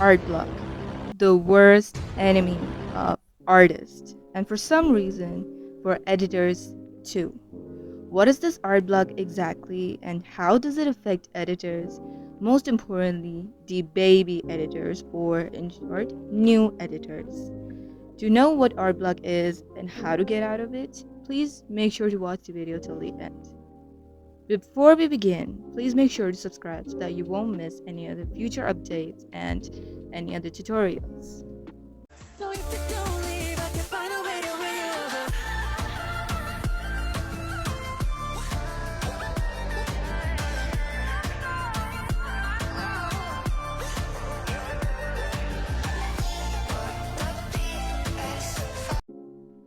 art block, the worst enemy of artists, and for some reason, for editors too. What is this art block exactly, and how does it affect editors? Most importantly, the baby editors, or in short, new editors. To know what art block is and how to get out of it, please make sure to watch the video till the end. Before we begin, please make sure to subscribe so that you won't miss any other future updates and any other tutorials. So if you don't leave, I can find a way to win you over.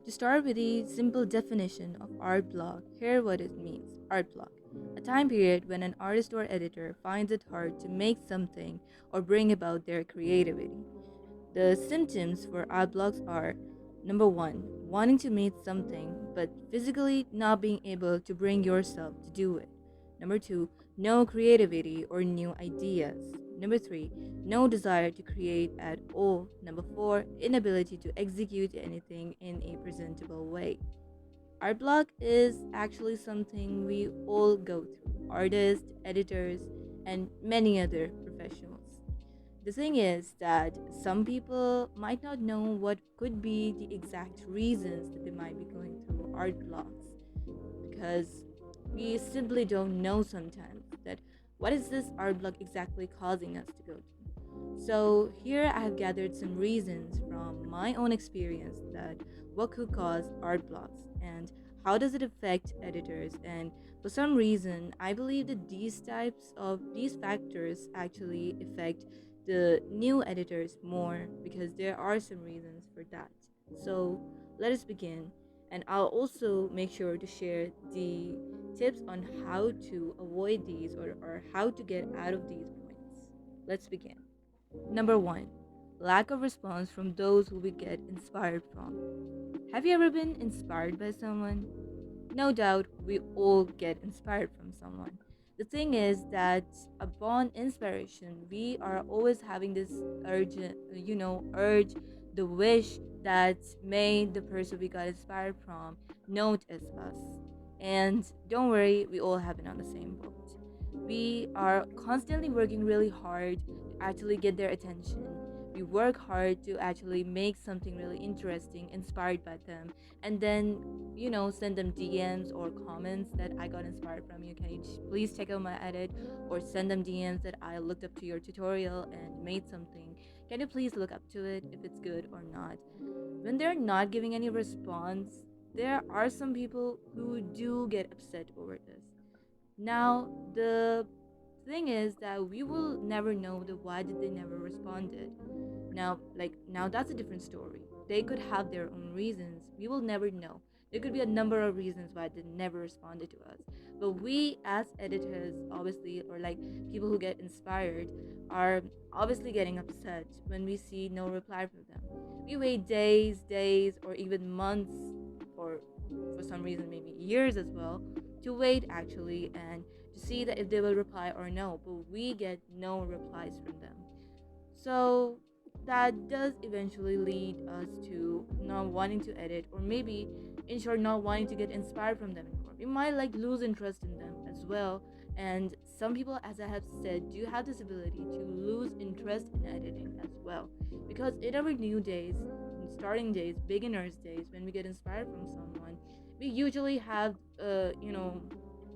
To start with the simple definition of art block, here what it means. Art block, a time period when an artist or editor finds it hard to make something or bring about their creativity. The symptoms for art blocks are: number one, wanting to make something but physically not being able to bring yourself to do it. Number two, no creativity or new ideas. Number three, no desire to create at all. Number four, inability to execute anything in a presentable way. Art block is actually something we all go through, artists, editors, and many other professionals. The thing is that some people might not know what could be the exact reasons that they might be going through art blocks, because we simply don't know sometimes that what is this art block exactly causing us to go through. So here I have gathered some reasons from my own experience that what could cause art blocks and how does it affect editors. And for some reason I believe that these factors actually affect the new editors more, because there are some reasons for that. So let us begin, and I'll also make sure to share the tips on how to avoid these, or how to get out of these points. Let's begin. Number one, lack of response from those who we get inspired from. Have you ever been inspired by someone? No doubt we all get inspired from someone. The thing is that upon inspiration, we are always having this urge, the wish that made the person we got inspired from notice us. And don't worry, we all have been on the same boat. We are constantly working really hard to actually get their attention. We work hard to actually make something really interesting, inspired by them, and then send them DMs or comments that I got inspired from you. Can you please check out my edit? Or send them DMs that I looked up to your tutorial and made something. Can you please look up to it if it's good or not? When they're not giving any response, there are some people who do get upset over this. Now, the thing is that we will never know the why did they never responded. Now that's a different story. They could have their own reasons. We will never know. There could be a number of reasons why they never responded to us. But we as editors, obviously, or like people who get inspired, are obviously getting upset when we see no reply from them. We wait days, or even months, or for some reason maybe years as well, to wait actually and to see that if they will reply or no. But we get no replies from them. So that does eventually lead us to not wanting to edit, or maybe in short not wanting to get inspired from them anymore. We might like lose interest in them as well. And some people, as I have said, do have this ability to lose interest in editing as well, because in our new days, in starting days, beginners days, when we get inspired from someone, we usually have a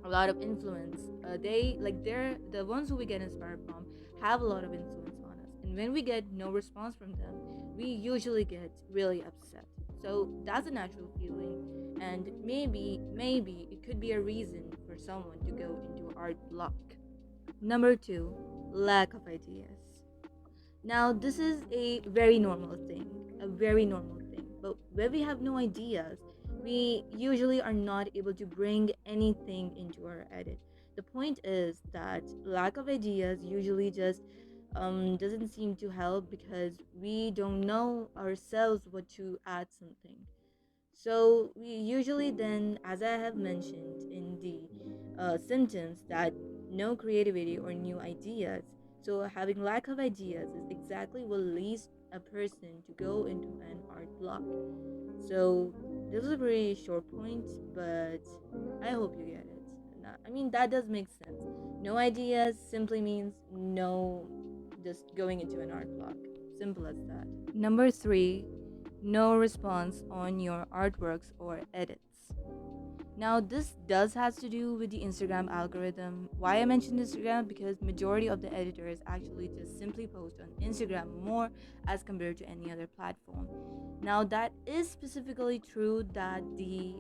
lot of influence. They're the ones who we get inspired from have a lot of influence on us, and when we get no response from them, we usually get really upset. So that's a natural feeling, and maybe it could be a reason for someone to go into art block. Number two, lack of ideas. Now, this is a very normal thing, a very normal thing. But when we have no ideas, we usually are not able to bring anything into our edit. The point is that lack of ideas usually just doesn't seem to help, because we don't know ourselves what to add something. So we usually then, as I have mentioned in the symptoms, that no creativity or new ideas, So having lack of ideas is exactly what leads a person to go into an art block. So this was a very short point, but I hope you get it. I mean, that does make sense. No ideas simply means no, just going into an art block. Simple as that. Number three, no response on your artworks or edits. Now this does has to do with the Instagram algorithm. Why I mentioned Instagram? Because majority of the editors actually just simply post on Instagram more as compared to any other platform. Now that is specifically true that the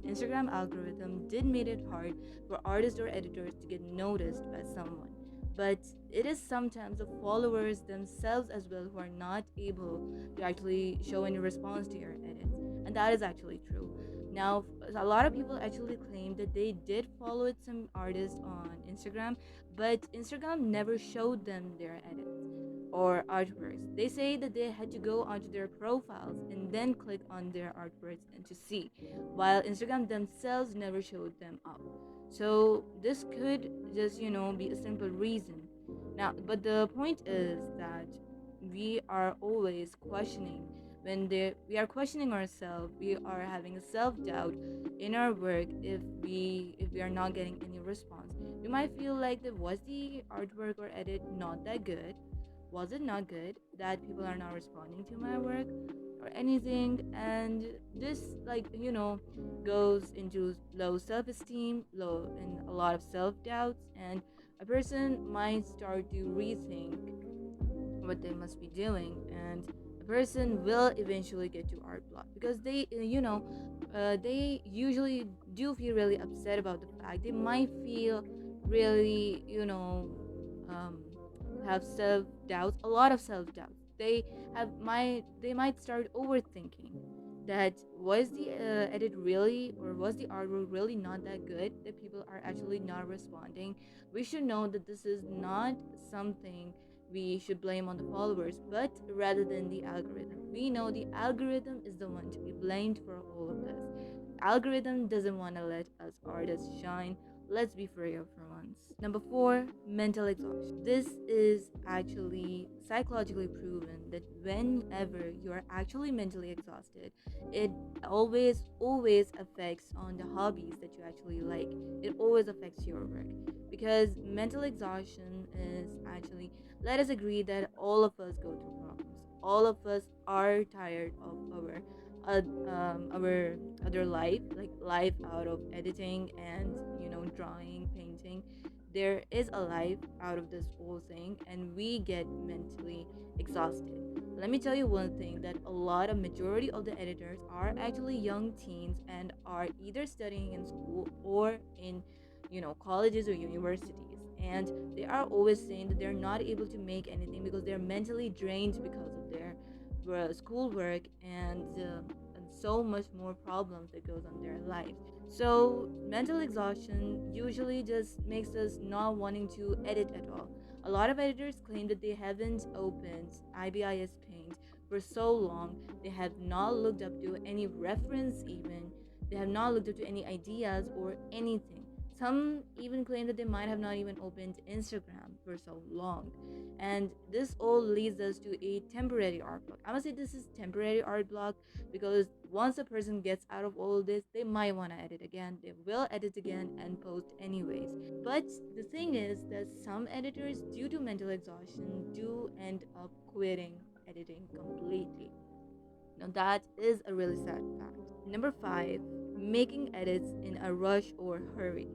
Instagram algorithm did made it hard for artists or editors to get noticed by someone. But it is sometimes the followers themselves as well who are not able to actually show any response to your edits. And that is actually true. Now, a lot of people actually claim that they did follow some artists on Instagram, but Instagram never showed them their edits or artworks. They say that they had to go onto their profiles and then click on their artworks and to see, while Instagram themselves never showed them up. So this could just, be a simple reason. Now, but the point is that we are always questioning we are questioning ourselves, we are having a self-doubt in our work if we are not getting any response. We might feel like that was the artwork or edit not that good, was it not good that people are not responding to my work or anything. And this, goes into low self-esteem, low and a lot of self-doubts, and a person might start to rethink what they must be doing, and a person will eventually get to art block because they usually do feel really upset about the fact they might feel really, um, have self doubts, a lot of self doubts. They might start overthinking that was the edit really, or was the artwork really not that good that people are actually not responding. We should know that this is not something we should blame on the followers, but rather than the algorithm. We know the algorithm is the one to be blamed for all of this. Algorithm doesn't want to let us artists shine. Let's be fair for once. Number four, mental exhaustion. This is actually psychologically proven that whenever you are actually mentally exhausted, it always affects on the hobbies that you actually like. It always affects your work because mental exhaustion is actually, let us agree that all of us go through problems. All of us are tired of our other life, like life out of editing and drawing, painting. There is a life out of this whole thing, and we get mentally exhausted. Let me tell you one thing, that a lot of majority of the editors are actually young teens and are either studying in school or in colleges or universities, and they are always saying that they're not able to make anything because they're mentally drained because of their schoolwork and so much more problems that goes on their lives. So mental exhaustion usually just makes us not wanting to edit at all. A lot of editors claim that they haven't opened IBIS Paint for so long. They have not looked up to any reference even. They have not looked up to any ideas or anything. Some even claim that they might have not even opened Instagram for so long. And this all leads us to a temporary art block. I must say this is temporary art block because once a person gets out of all of this, they might want to edit again. They will edit again and post anyways. But the thing is that some editors, due to mental exhaustion, do end up quitting editing completely. Now, that is a really sad fact. Number five, making edits in a rush or hurry.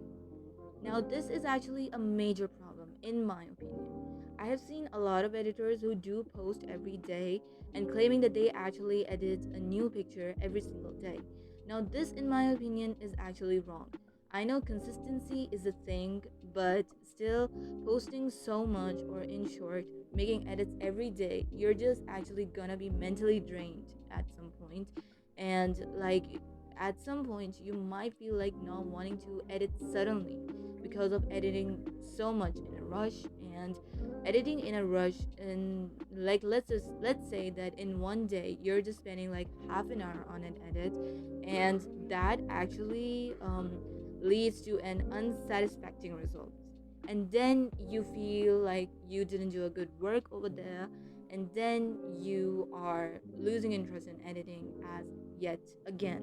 Now, this is actually a major problem, in my opinion. I have seen a lot of editors who do post every day and claiming that they actually edit a new picture every single day. Now, this, in my opinion, is actually wrong. I know consistency is a thing, but still, posting so much, or in short, making edits every day, you're just actually gonna be mentally drained at some point. And, like, at some point, you might feel like not wanting to edit suddenly because of editing so much in a rush. And editing in a rush, and like, let's say that in one day you're just spending like half an hour on an edit, and that actually leads to an unsatisfactory result. and then you feel like you didn't do a good work over there, and then you are losing interest in editing as yet again.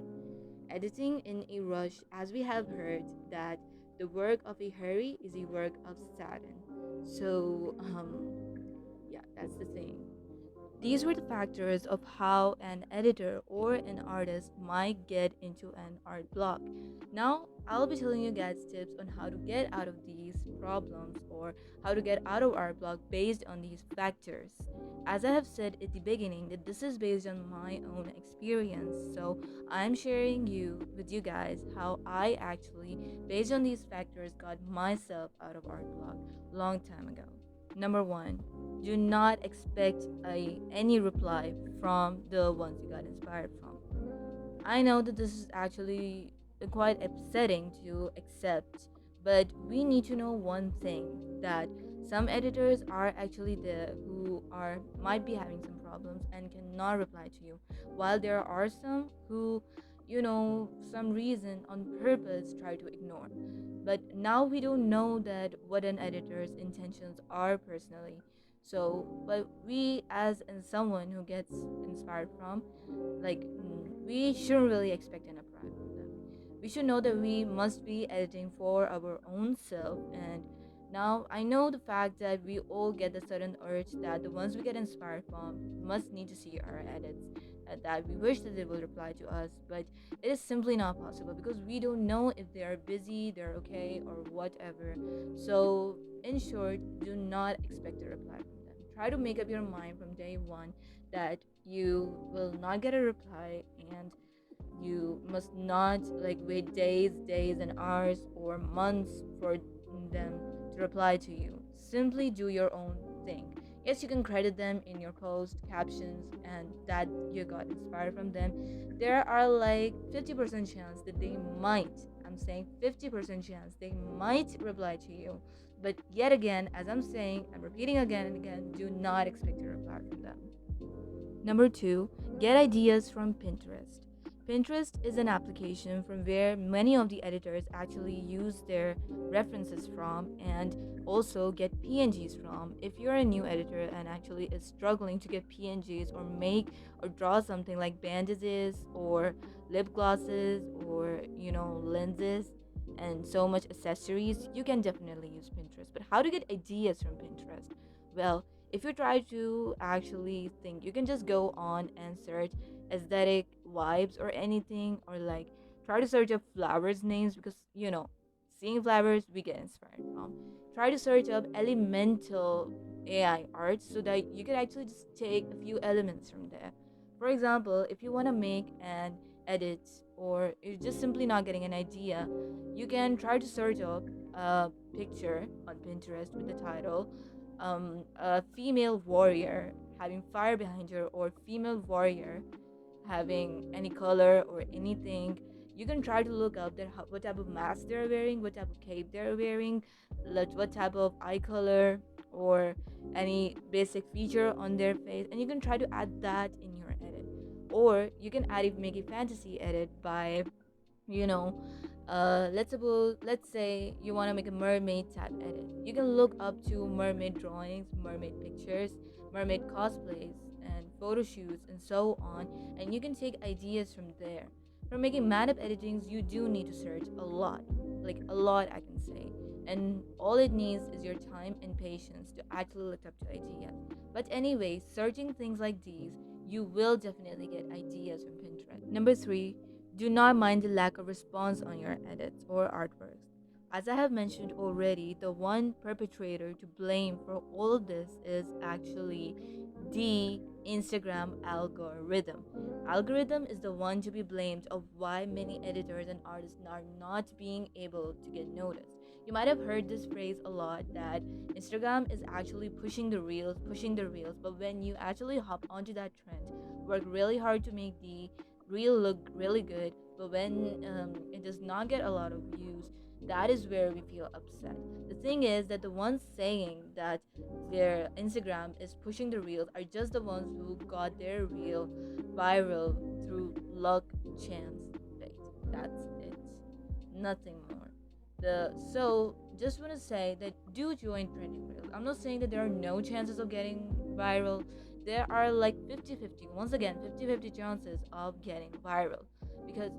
Editing in a rush, as we have heard, that the work of a hurry is a work of Saturn. So, yeah, that's the thing. These were the factors of how an editor or an artist might get into an art block. Now, I'll be telling you guys tips on how to get out of these problems or how to get out of art block based on these factors. As I have said at the beginning, that this is based on my own experience. So, I'm sharing with you guys how I actually, based on these factors, got myself out of art block long time ago. Number 1, do not expect any reply from the ones you got inspired from. I know that this is actually quite upsetting to accept, but we need to know one thing, that some editors are actually there who are might be having some problems and cannot reply to you, while there are some who, some reason on purpose try to ignore. But now we don't know that what an editor's intentions are personally. So, but we as in someone who gets inspired from, we shouldn't really expect an reply from them. We should know that we must be editing for our own self. And now I know the fact that we all get the sudden urge that the ones we get inspired from must need to see our edits, that we wish that they will reply to us, but it is simply not possible because we don't know if they are busy, they're okay, or whatever. So, in short, do not expect a reply from them. Try to make up your mind from day one that you will not get a reply, and you must not wait days and hours or months for them to reply to you. Simply do your own thing. Yes, you can credit them in your post captions and that you got inspired from them. There are like 50% chance that they might, I'm saying 50% chance they might reply to you. But yet again, as I'm repeating again and again, do not expect a reply from them. Number 2, get ideas from Pinterest. Pinterest is an application from where many of the editors actually use their references from and also get PNGs from. If you're a new editor and actually is struggling to get PNGs or make or draw something like bandages or lip glosses or, lenses and so much accessories, you can definitely use Pinterest. But how to get ideas from Pinterest? Well, if you try to actually think, you can just go on and search aesthetic vibes or anything, or try to search up flowers names, because seeing flowers we get inspired from. Try to search up elemental AI art so that you can actually just take a few elements from there. For example, if you want to make an edit or you're just simply not getting an idea, you can try to search up a picture on Pinterest with the title, a female warrior having fire behind her, or female warrior having any color or anything. You can try to look up what type of mask they're wearing, what type of cape they're wearing, what type of eye color, or any basic feature on their face, and you can try to add that in your edit. Or you can make a fantasy edit by, you know let's say you want to make a mermaid type edit. You can look up to mermaid drawings, mermaid pictures, mermaid cosplays and photo shoots and so on, and you can take ideas from there. For making man-up editings, you do need to search a lot, like a lot, I can say, and all it needs is your time and patience to actually look up to ideas. But anyway, searching things like these, you will definitely get ideas from Pinterest. Number 3, do not mind the lack of response on your edits or artworks. As I have mentioned already, the one perpetrator to blame for all of this is actually the Instagram algorithm. Algorithm is the one to be blamed of why many editors and artists are not being able to get noticed. You might have heard this phrase a lot, that Instagram is actually pushing the reels, but when you actually hop onto that trend, work really hard to make the reel look really good, but when it does not get a lot of views, that is where we feel upset. The thing is that the ones saying that their Instagram is pushing the reels are just the ones who got their reel viral through luck, chance, fate. That's it. Nothing more. The so just want to say that do join trending reels. I'm not saying that there are no chances of getting viral. There are like 50-50. Once again, 50-50 chances of getting viral. Because,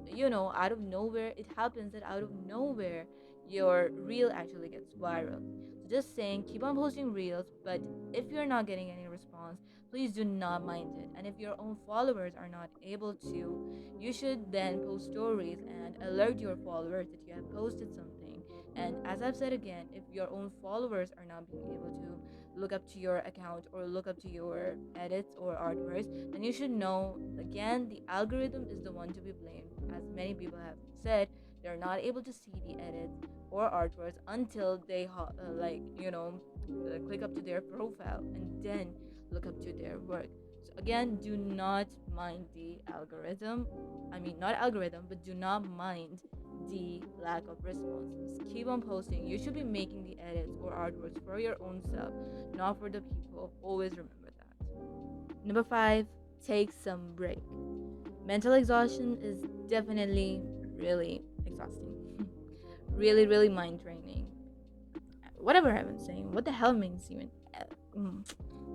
out of nowhere, it happens that out of nowhere, your reel actually gets viral. So just saying, keep on posting reels, but if you're not getting any response, please do not mind it. And if your own followers are not able to, you should then post stories and alert your followers that you have posted something. And as I've said again, if your own followers are not being able to look up to your account or look up to your edits or artworks, then you should know again the algorithm is the one to be blamed. As many people have said, they're not able to see the edits or artworks until they click up to their profile and then look up to their work. So again, do not mind the algorithm. I mean, not algorithm, but do not mind the lack of response. Just keep on posting. You should be making the edits or artworks for your own self, not for the people. Always remember that. Number 5, take some break. Mental exhaustion is definitely really exhausting. Really, really mind draining. Whatever I'm saying, what the hell means even? Mm,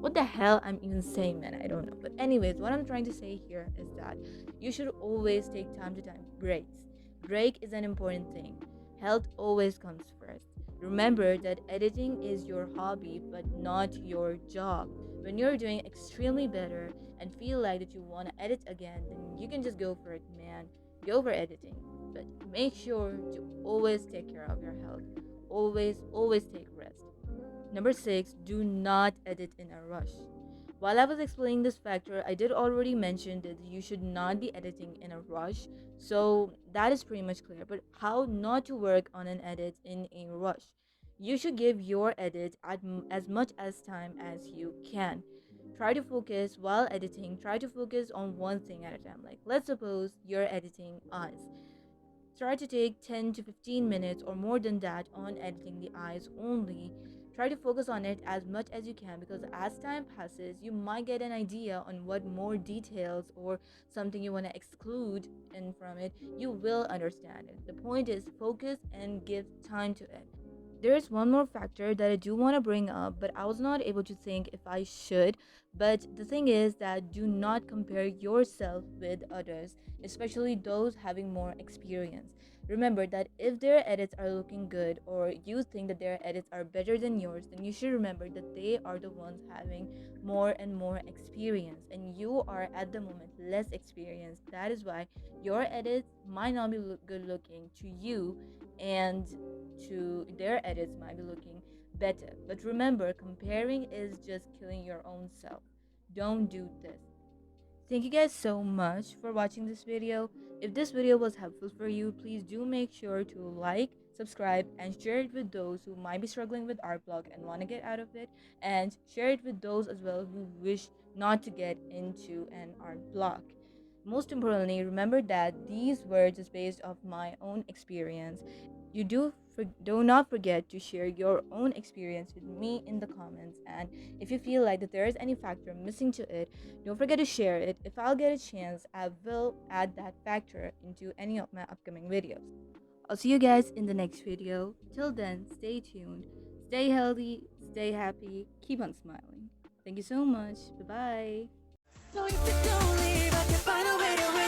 what the hell I'm even saying, man? I don't know. But anyways, what I'm trying to say here is that you should always take time to time breaks. Break is an important thing. Health always comes first. Remember that editing is your hobby but not your job. When you're doing extremely better and feel like that you want to edit again, then you can just go for it, man. Go for editing. But make sure to always take care of your health. Always take rest. Number 6, do not edit in a rush. While I was explaining this factor, I did already mention that you should not be editing in a rush, so that is pretty much clear. But how not to work on an edit in a rush? You should give your edit as much as time as you can. Try to focus while editing, try to focus on one thing at a time. Like, let's suppose you're editing eyes. Try to take 10 to 15 minutes or more than that on editing the eyes only. Try to focus on it as much as you can because as time passes, you might get an idea on what more details or something you want to exclude in from it. You will understand it. The point is focus and give time to it. There is one more factor that I do want to bring up, but I was not able to think if I should. But the thing is that do not compare yourself with others, especially those having more experience. Remember that if their edits are looking good or you think that their edits are better than yours, then you should remember that they are the ones having more and more experience, and you are at the moment less experienced. That is why your edits might not be good looking to you, and to their edits might be looking better. But remember, comparing is just killing your own self. Don't do this. Thank you guys so much for watching this video. If this video was helpful for you, please do make sure to like, subscribe, and share it with those who might be struggling with art block and want to get out of it, and share it with those as well who wish not to get into an art block. Most importantly, remember that these were just based off my own experience. You do not forget to share your own experience with me in the comments, and if you feel like that there is any factor missing to it, don't forget to share it. If I'll get a chance, I will add that factor into any of my upcoming videos. I'll see you guys in the next video. Till then, stay tuned, stay healthy, stay happy, keep on smiling. Thank you so much. Bye bye. So if you don't leave, I can find a way to